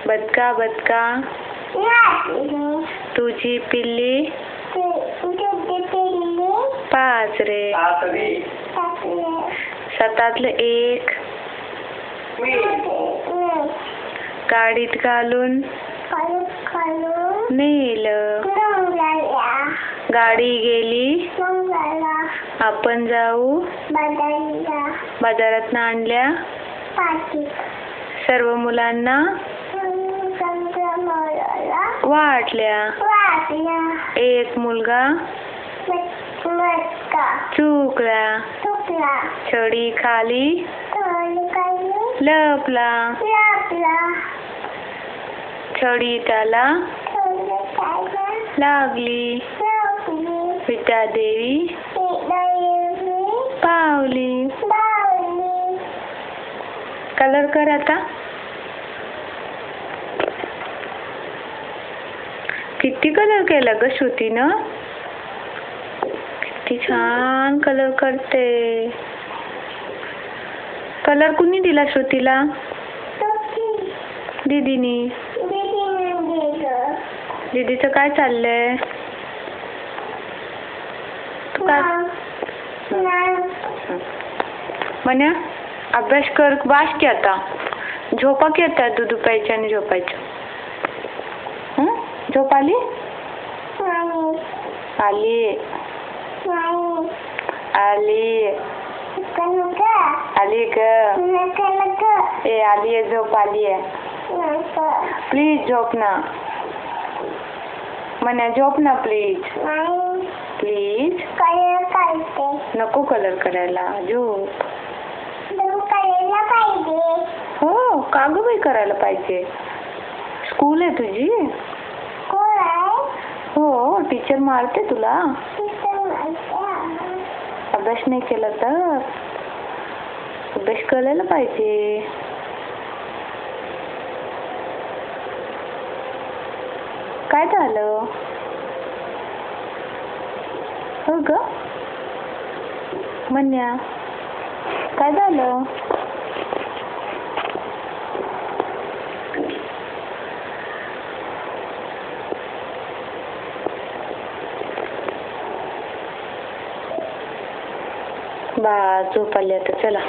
बदका बदका तुझी पिल्ली पाच रे. सातातलं एक गाडीत घालून नेलं. गाडी गेली आपण जाऊ बाजारात आणल्या सर्व मुलांना वाटल्या. एक मुलगा चुकला छडी खाली लपला. छडी त्याला लागली. विद्यादेवी पावली. कलर कर आता. किती कलर केला ग श्रुतीनं. किती छान कलर करते. कलर कुणी दिला श्रुतीला. दीदीनी. दीदीचं काय चाललंय. म्हण्या अभ्यास कर. बास की आता. झोपा की आता. दूध प्यायचं आणि झोपायचं. झोप आली. आली आली आली ग. ए आली आहे. झोप आली आहे. प्लीज झोप ना. म्हण्या झोप ना प्लीज. प्लीज. नको कलर करायला. झोप. हो का ग बाई करायला पाहिजे. स्कूल आहे तुझी. हो टीचर मारते तुला. अभ्यास नाही केला तर. अभ्यास करायला पाहिजे. काय झालं हो ग. म्हण्या काय झालं. बा झोप आली आता. चला.